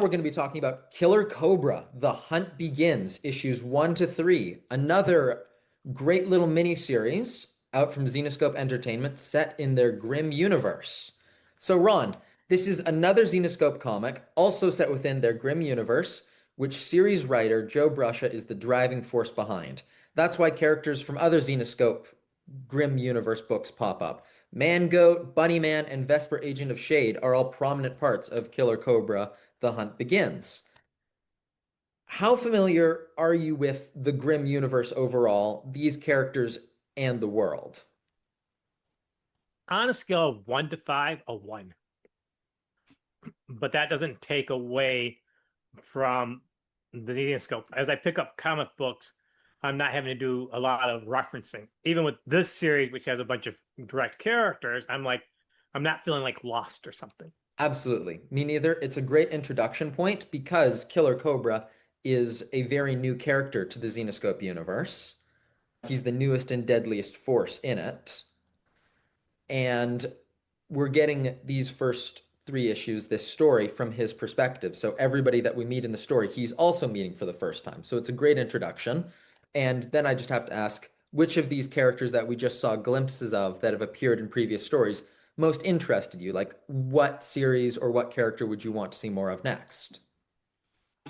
We're going to be talking about Killer Kobra, The Hunt Begins, issues 1 to 3. Another great little mini series out from Zenescope Entertainment set in their Grimm Universe. So, Ron, this is another Zenescope comic, also set within their Grimm Universe, which series writer Joe Brusha is the driving force behind. That's why characters from other Zenescope Grimm Universe books pop up. Mangoat, Bunnyman, and Vesper Agent of Shade are all prominent parts of Killer Kobra, The Hunt Begins. How familiar are you with the Grimm universe overall, these characters, and the world? On a scale of 1 to 5, a 1. But that doesn't take away from the Zenescope. As I pick up comic books, I'm not having to do a lot of referencing. Even with this series, which has a bunch of direct characters, I'm not feeling like lost or something. Absolutely. Me neither. It's a great introduction point because Killer Kobra is a very new character to the Zenescope universe. He's the newest and deadliest force in it. And we're getting these first three issues, this story from his perspective. So everybody that we meet in the story, he's also meeting for the first time. So it's a great introduction. And then I just have to ask, which of these characters that we just saw glimpses of that have appeared in previous stories most interested you? Like, what series or what character would you want to see more of next?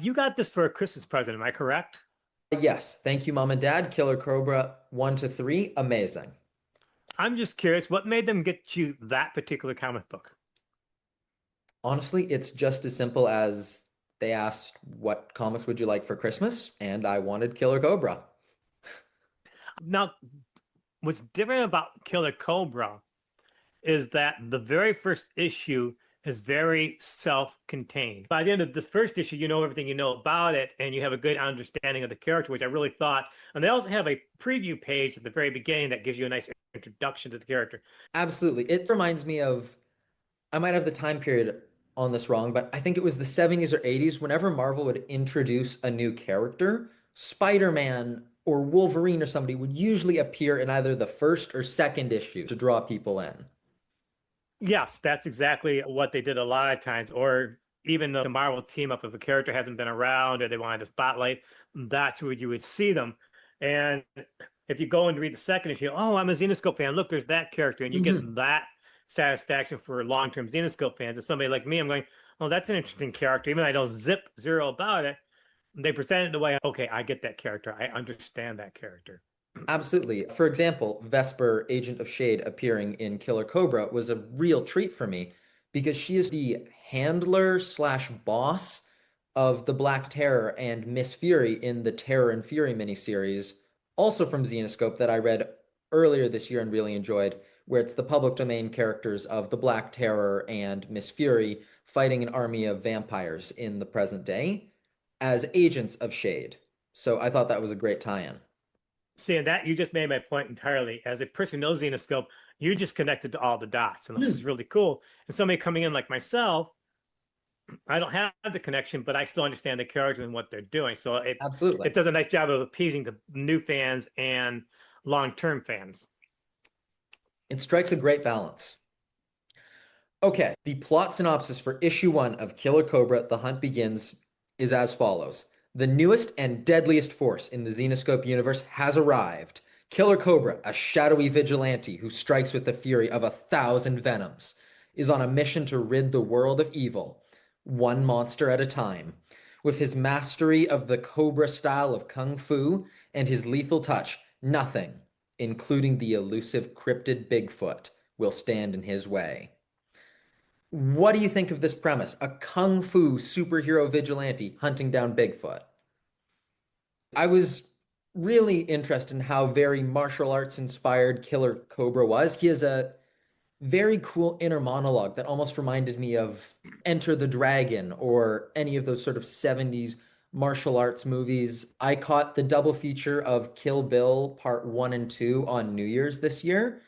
You got this for a Christmas present, am I correct? Yes, thank you, Mom and Dad. Killer Cobra 1 to 3, amazing. I'm just curious, what made them get you that particular comic book? Honestly, it's just as simple as they asked, what comics would you like for Christmas? And I wanted Killer Cobra. Now, what's different about Killer Cobra is that the very first issue is very self-contained. By the end of the first issue, you know everything you know about it, and you have a good understanding of the character, which I really thought. And they also have a preview page at the very beginning that gives you a nice introduction to the character. Absolutely. It reminds me of, I might have the time period on this wrong, but I think it was the 70s or 80s. Whenever Marvel would introduce a new character, Spider-Man or Wolverine or somebody would usually appear in either the first or second issue to draw people in. Yes, that's exactly what they did a lot of times. Or even the Marvel team up, if a character hasn't been around or they wanted to spotlight, that's where you would see them. And if you go and read the second issue, oh, I'm a Zenescope fan. Look, there's that character. And you get Mhm. that satisfaction for long-term Zenescope fans. As somebody like me, I'm going, oh, that's an interesting character. Even though I don't zip zero about it, they present it in a way, okay, I get that character. I understand that character. Absolutely. For example, Vesper, Agent of Shade, appearing in Killer Cobra was a real treat for me because she is the handler slash boss of the Black Terror and Miss Fury in the Terror and Fury miniseries, also from Zenescope that I read earlier this year and really enjoyed, where it's the public domain characters of the Black Terror and Miss Fury fighting an army of vampires in the present day as agents of Shade. So I thought that was a great tie-in. Seeing that, you just made my point entirely. As a person who knows Zenoscope, you just connected to all the dots, and this is really cool. And somebody coming in like myself, I don't have the connection, but I still understand the characters and what they're doing. So it Absolutely. does a nice job of appeasing the new fans and long-term fans. It strikes a great balance. Okay, the plot synopsis for issue 1 of Killer Cobra: The Hunt Begins is as follows. The newest and deadliest force in the Zenescope universe has arrived. Killer Cobra, a shadowy vigilante who strikes with the fury of 1,000 venoms, is on a mission to rid the world of evil, one monster at a time. With his mastery of the Cobra style of Kung Fu and his lethal touch, nothing, including the elusive cryptid Bigfoot, will stand in his way. What do you think of this premise? A kung fu superhero vigilante hunting down Bigfoot. I was really interested in how very martial arts inspired Killer Cobra was. He has a very cool inner monologue that almost reminded me of Enter the Dragon or any of those sort of 70s martial arts movies. I caught the double feature of Kill Bill Part 1 and 2 on New Year's this year,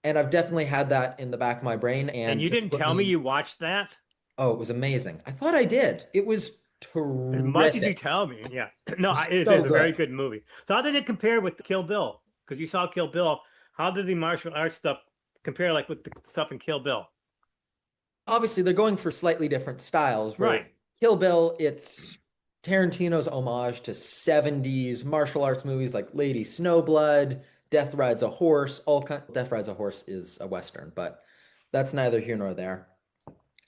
and I've definitely had that in the back of my brain And and you just didn't put tell me me. you watched that Oh, it was amazing. I thought I did. It was as much as you terrific. tell me. Yeah. No, It was it so is a very good. good movie. So how did it compare with Kill Bill? Because you saw Kill Bill. How did the martial arts stuff compare like with the stuff in Kill Bill? Obviously, they're going for slightly different styles, where Right. Kill Bill, it's Tarantino's homage to 70s martial arts movies like Lady Snowblood, Death Rides a Horse, all kind Death Rides a Horse is a Western, but that's neither here nor there.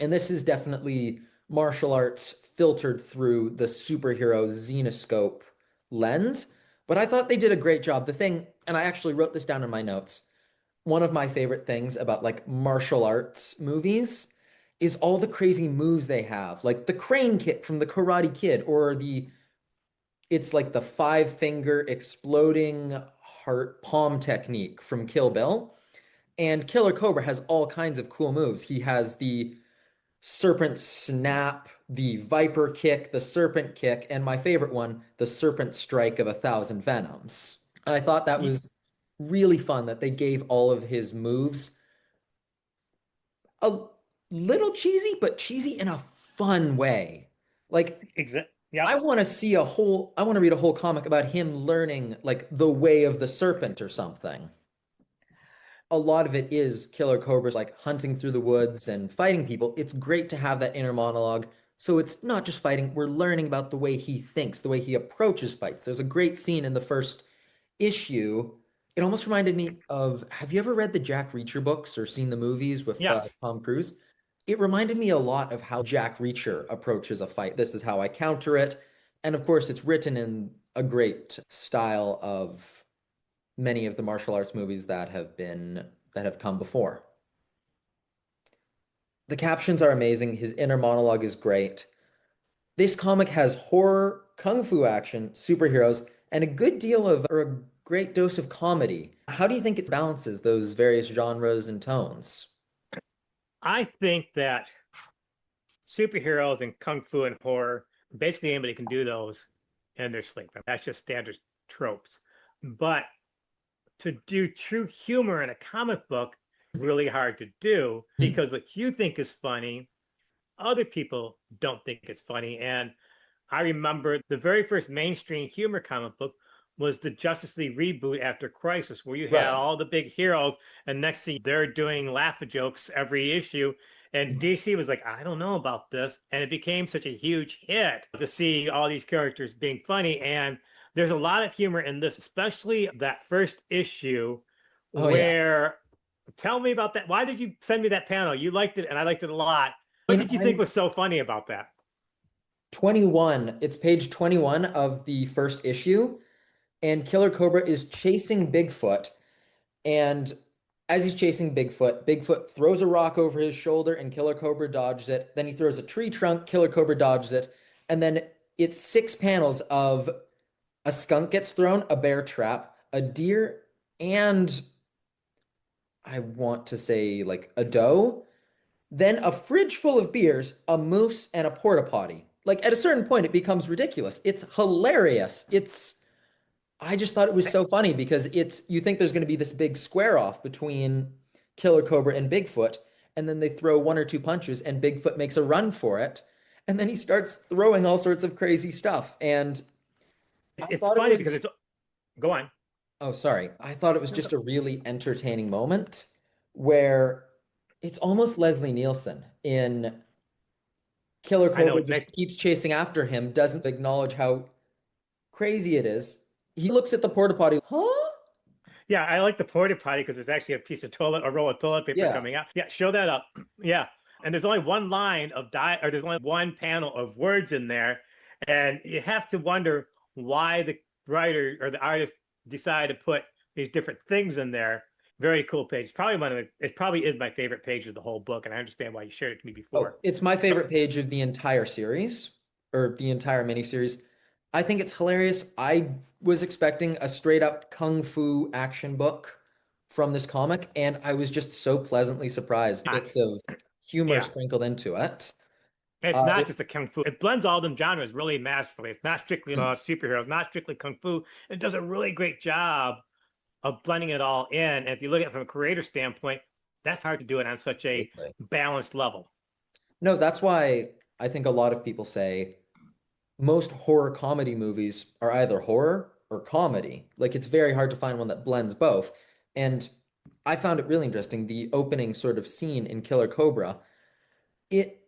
And this is definitely martial arts filtered through the superhero Zenescope lens. But I thought they did a great job. The thing, and I actually wrote this down in my notes, one of my favorite things about like martial arts movies is all the crazy moves they have, like the crane kick from the Karate Kid, or it's like the five finger exploding heart palm technique from Kill Bill. And Killer Cobra has all kinds of cool moves. He has the serpent snap, the viper kick, the serpent kick, and my favorite one, the serpent strike of 1,000 venoms. I thought that was really fun that they gave all of his moves a little cheesy, but cheesy in a fun way. Like, Exactly. Yep. I want to read a whole comic about him learning like the way of the serpent or something. A lot of it is Killer Cobras like hunting through the woods and fighting people. It's great to have that inner monologue. So it's not just fighting, we're learning about the way he thinks, the way he approaches fights. There's a great scene in the first issue. It almost reminded me of, have you ever read the Jack Reacher books or seen the movies with Yes. Tom Cruise? It reminded me a lot of how Jack Reacher approaches a fight. This is how I counter it. And of course, it's written in a great style of many of the martial arts movies that have come before. The captions are amazing. His inner monologue is great. This comic has horror, kung fu action, superheroes, and a good deal of, or a great dose of comedy. How do you think it balances those various genres and tones? I think that superheroes and kung fu and horror, basically anybody can do those in their sleep. That's just standard tropes. But to do true humor in a comic book is really hard to do because what you think is funny, other people don't think it's funny. And I remember the very first mainstream humor comic book was the Justice League reboot after Crisis, where you had Right. all the big heroes, and next thing they're doing laugh jokes every issue. And DC was like, I don't know about this. And it became such a huge hit to see all these characters being funny. And there's a lot of humor in this, especially that first issue Oh yeah. where tell me about that. Why did you send me that panel? You liked it, and I liked it a lot. What You know, did you think I'm was so funny about that? 21. It's page 21 of the first issue, and Killer Cobra is chasing Bigfoot. And as he's chasing Bigfoot, Bigfoot throws a rock over his shoulder and Killer Cobra dodges it. Then he throws a tree trunk, Killer Cobra dodges it. And then it's six panels of a skunk gets thrown, a bear trap, a deer, and I want to say like a doe. Then a fridge full of beers, a moose, and a porta potty. Like at a certain point, it becomes ridiculous. It's hilarious. I just thought it was so funny because you think there's going to be this big square off between Killer Cobra and Bigfoot, and then they throw one or two punches, and Bigfoot makes a run for it, and then he starts throwing all sorts of crazy stuff. And I It's thought it funny because was, it's go on. oh, sorry, I thought it was just a really entertaining moment where it's almost Leslie Nielsen in Killer I know Cobra it just makes keeps chasing after him, doesn't acknowledge how crazy it is. He looks at the porta potty, huh? yeah, I like the porta potty because there's actually a piece of toilet, a roll of toilet paper Yeah. coming out. Yeah, show that up. Yeah. And there's only one line of or there's only one panel of words in there. And you have to wonder why the writer or the artist decided to put these different things in there. Very cool page. It's probably it probably is my favorite page of the whole book, and I understand why you shared it to me Oh, before. it's my So favorite page of the entire series or the entire miniseries. I think it's hilarious. I was expecting a straight up kung fu action book from this comic, and I was just so pleasantly surprised. not. Bits of humor Yeah. sprinkled into it. It's not It, just a kung fu. It blends all them genres really masterfully. It's not strictly superheroes, not strictly kung fu. It does a really great job of blending it all in. And if you look at it from a creator standpoint, that's hard to do it on such a balanced level. no, that's why I think a lot of people say most horror comedy movies are either horror or comedy. Like it's very hard to find one that blends both. And I found it really interesting. The opening sort of scene in Killer Cobra, it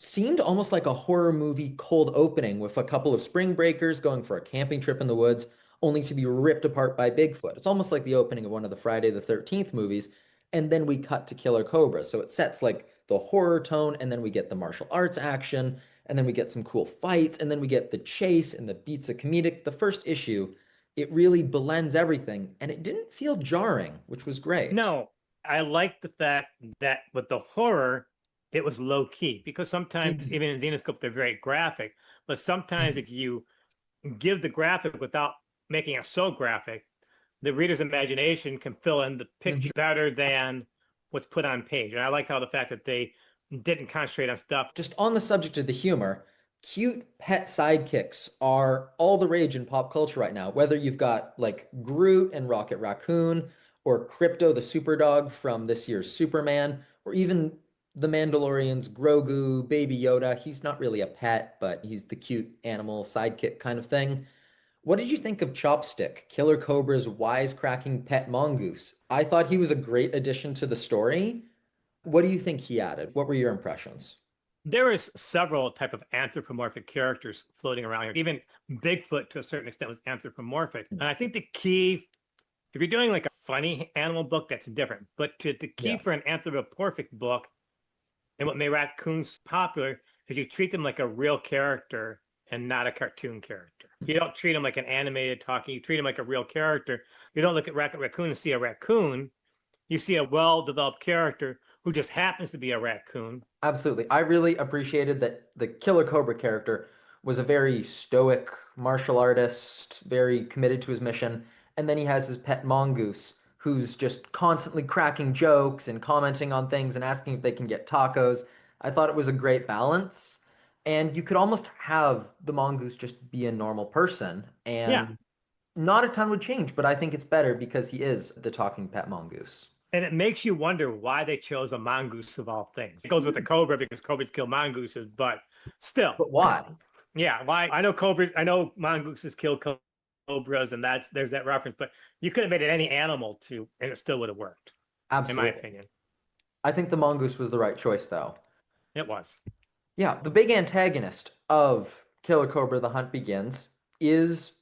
seemed almost like a horror movie cold opening with a couple of spring breakers going for a camping trip in the woods, only to be ripped apart by Bigfoot. It's almost like the opening of one of the Friday the 13th movies, and then we cut to Killer Cobra. So it sets like the horror tone, and then we get the martial arts action, and then we get some cool fights, and then we get the chase and the beats of comedic. The first issue, it really blends everything, and it didn't feel jarring, which was great. No, I like the fact that with the horror, it was low key because sometimes Mhm. even in Zenescope they're very graphic, but sometimes Mhm. if you give the graphic without making it so graphic, the reader's imagination can fill in the Mhm. picture better than what's put on page. And I like how the fact that they didn't concentrate on stuff. Just on the subject of the humor, cute pet sidekicks are all the rage in pop culture right now. Whether you've got like Groot and Rocket Raccoon, or Crypto the Superdog from this year's Superman, or even the Mandalorian's Grogu, Baby Yoda. He's not really a pet, but he's the cute animal sidekick kind of thing. What did you think of Chopstick, Killer Cobra's wisecracking pet mongoose? I thought he was a great addition to the story. What do you think he added? What were your impressions? There is several type of anthropomorphic characters floating around here. Even Bigfoot to a certain extent was anthropomorphic. And I think the key, if you're doing like a funny animal book, that's different. But the key Yeah. for an anthropomorphic book and what made raccoons popular is you treat them like a real character and not a cartoon character. You don't treat them like an animated talking. You treat them like a real character. You don't look at Raccoon and see a raccoon. You see a well-developed character who just happens to be a raccoon. Absolutely. I really appreciated that the Killer Cobra character was a very stoic martial artist, very committed to his mission. And then he has his pet mongoose, who's just constantly cracking jokes and commenting on things and asking if they can get tacos. I thought it was a great balance. And you could almost have the mongoose just be a normal person, Yeah, and not a ton would change, but I think it's better because he is the talking pet mongoose. and it makes you wonder why they chose a mongoose of all things. It goes with the cobra because cobras kill mongooses, but still, But why? yeah. Why? I know cobras. I know mongooses kill cobras, and there's that reference. But you could have made it any animal too, and it still would have worked, in my Absolutely. opinion. I think the mongoose was the right choice, though. It was. Yeah, the big antagonist of Killer Cobra: The Hunt Begins is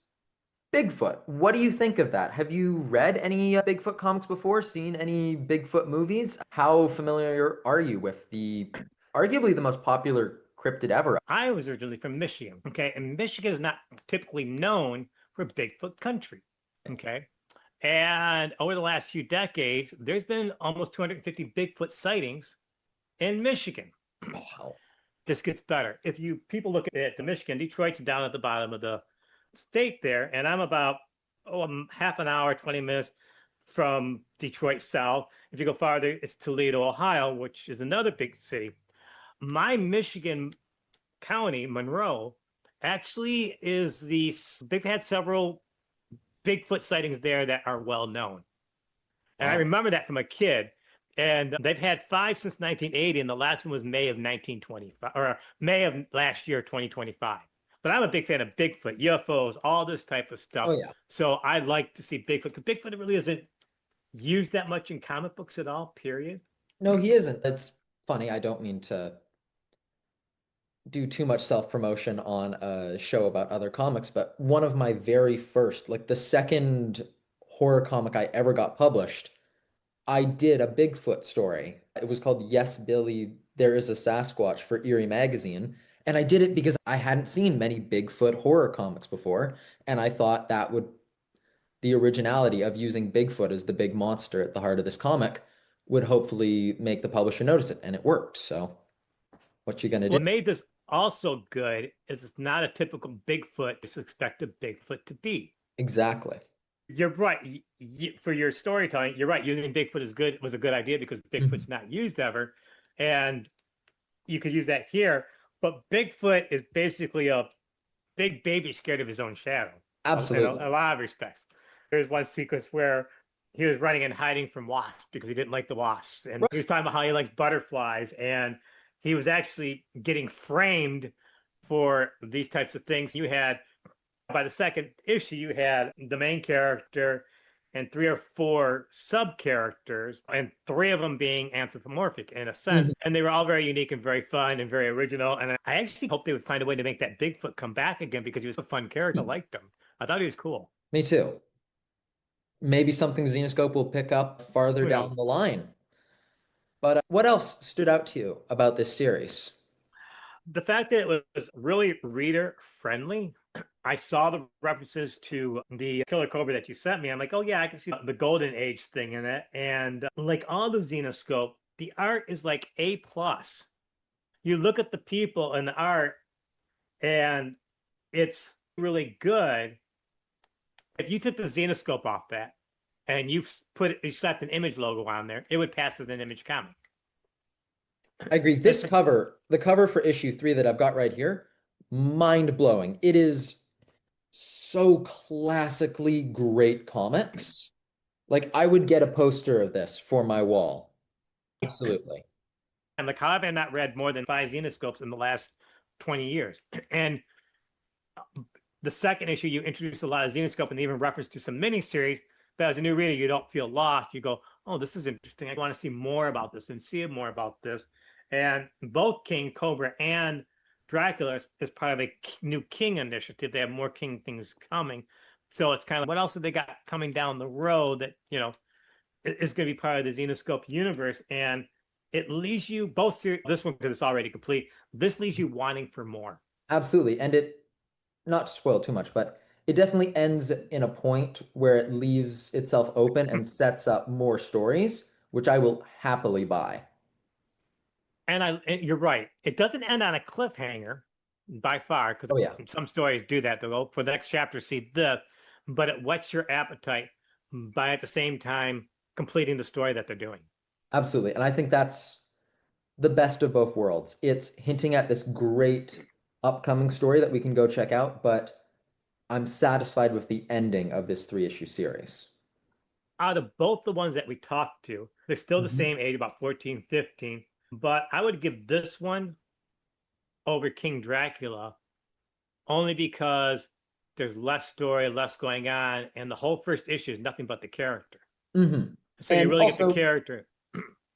Bigfoot. What do you think of that? Have you read any Bigfoot comics before? Seen any Bigfoot movies? How familiar are you with the arguably the most popular cryptid ever? I was originally from Michigan. Okay, and Michigan is not typically known for Bigfoot country. Okay, and over the last few decades, there's been almost 250 Bigfoot sightings in Michigan. Wow. This gets better. If you people look at the Michigan, Detroit's down at the bottom of the state there, and I'm about half an hour, 20 minutes from Detroit south. If you go farther, it's Toledo, Ohio, which is another big city. My Michigan county, Monroe, actually is they've had several Bigfoot sightings there that are well known. And I Wow. remember that from a kid. And they've had five since 1980, and the last one was May of 1925, or May of last year, 2025. But I'm a big fan of Bigfoot, UFOs, all this type of Oh stuff. yeah. So I like to see Bigfoot because Bigfoot really isn't used that much in comic books at all, period. No, he isn't. It's funny. I don't mean to do too much self-promotion on a show about other comics, but one of my very first, like the second horror comic I ever got published, I did a Bigfoot story. It was called Yes, Billy, There Is a Sasquatch for Eerie Magazine. And I did it because I hadn't seen many Bigfoot horror comics before. And I thought that would, the originality of using Bigfoot as the big monster at the heart of this comic would hopefully make the publisher notice it. And it worked. So what you gonna do? What made this also good is it's not a typical Bigfoot you expect a Bigfoot to be. Exactly. You're right. For your storytelling, you're right. Using Bigfoot is good was a good idea because Mhm. Bigfoot's not used ever, and you could use that here. But Bigfoot is basically a big baby scared of his own shadow in Absolutely. a lot of respects. There's one sequence where he was running and hiding from wasps because he didn't like the wasps, and he was talking about how he likes butterflies, and he was actually getting framed for these types of things. You had by the second issue, you had the main character. and 3 or 4 sub characters, and 3 of them being anthropomorphic in a sense. Mhm. And they were all very unique and very fun and very original. And I actually hope they would find a way to make that Bigfoot come back again because he was a fun character. I liked him. I thought he was cool. Me too. Maybe something Zenescope will pick up farther Who knows? down the line. But what else stood out to you about this series? The fact that it was really reader friendly. I saw the references to the Killer Cobra that you sent me. I'm like, oh yeah, I can see the Golden Age thing in it. And like all the Xenoscope, the art is like A plus. You look at the people and the art, and it's really good. If you took the Xenoscope off that and you slapped an image logo on there, it would pass as an image comic. I agree. This It's cover, the cover for issue 3 that I've got right here, mind blowing. It is so classically great comics. Like I would get a poster of this for my wall. Absolutely. and like how have I not read more than 5 Xenoscopes in the last 20 years? And the second issue, you introduce a lot of Zenescope and even reference to some miniseries. But as a new reader, you don't feel lost. You go, oh, this is interesting. I want to see more about this and see more about this. And both King Cobra and Dracula is part of a new King initiative. They have more King things coming. So it's kind of what else have they got coming down the road that, is going to be part of the Zenescope universe. And it leaves you both series, this one because it's already complete. This leaves you wanting for more. Absolutely. And it, not to spoil too much, but it definitely ends in a point where it leaves itself open and sets up more stories, which I will happily buy. And you're right. It doesn't end on a cliffhanger by far, because Oh yeah, some stories do that. They'll go for the next chapter, see this, but it whets your appetite by at the same time completing the story that they're doing. absolutely. And I think that's the best of both worlds. It's hinting at this great upcoming story that we can go check out, but I'm satisfied with the ending of this 3 issue series. Out of both the ones that we talked to, they're still the Mhm. same age, about 14, 15, but I would give this one over King Dracula only because there's less story, less going on, and the whole first issue is nothing but the character. Mhm. So you And really get the also, character.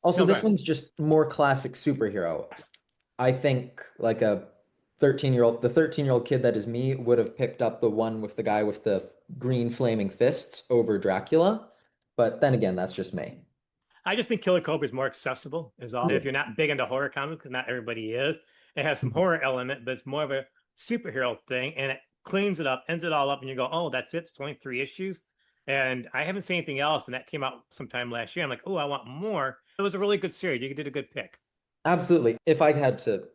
also No, go this ahead. one's just more classic superhero. I think like a 13-year-old, the 13-year-old kid that is me would have picked up the one with the guy with the green flaming fists over Dracula. But then again, that's just me. I just think Killer Cobra is more accessible, is all. If Yeah. you're not big into horror comics, because not everybody is, it has some horror element, but it's more of a superhero thing, and it cleans it up, ends it all up, and you go, oh, that's it. It's only 3 issues. And I haven't seen anything else, and that came out sometime last year. I'm like, oh, I want more. It was a really good series. You did a good pick. Absolutely. If I had to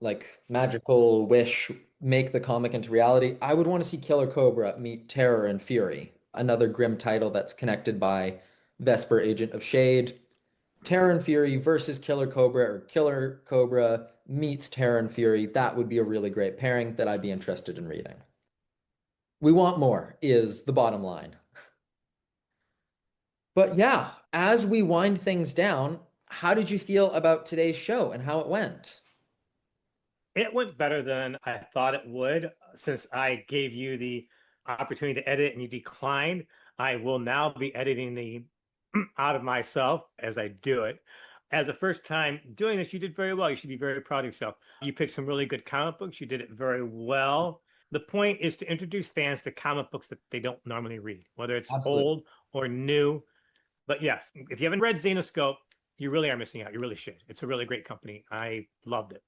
like magical wish make the comic into reality, I would want to see Killer Cobra meet Terror and Fury, another Grimm title that's connected by Vesper Agent of Shade. Terror and Fury versus Killer Cobra, or Killer Cobra meets Terror and Fury. That would be a really great pairing that I'd be interested in reading. We want more, is the bottom line. But yeah, as we wind things down, how did you feel about today's show and how it went? It went better than I thought it would. Since I gave you the opportunity to edit and you declined, I will now be editing the out of myself as I do it. As a first time doing this, you did very well. You should be very proud of yourself. You picked some really good comic books. You did it very well. The point is to introduce fans to comic books that they don't normally read, whether it's Absolutely. old or new. But yes, if you haven't read Zenoscope, you really are missing out. You really should. It's a really great company. I loved it.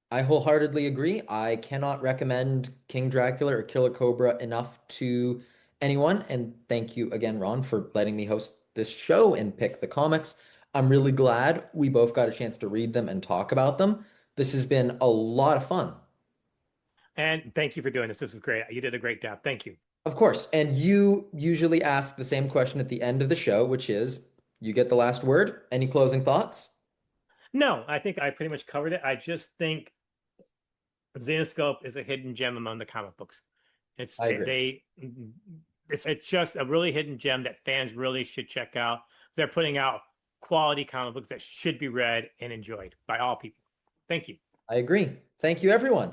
I wholeheartedly agree. I cannot recommend King Dracula or Killer Cobra enough to anyone. And thank you again, Ron, for letting me host this show and pick the comics. I'm really glad we both got a chance to read them and talk about them. This has been a lot of fun. And thank you for doing this. This was great. You did a great job. Thank you. Of course. And you usually ask the same question at the end of the show, which is you get the last word. Any closing thoughts? No, I think I pretty much covered it. I just think Zenoscope is a hidden gem among the comic books. It's I agree. they it's just a really hidden gem that fans really should check out. They're putting out quality comic books that should be read and enjoyed by all people. Thank you. I agree. Thank you, everyone.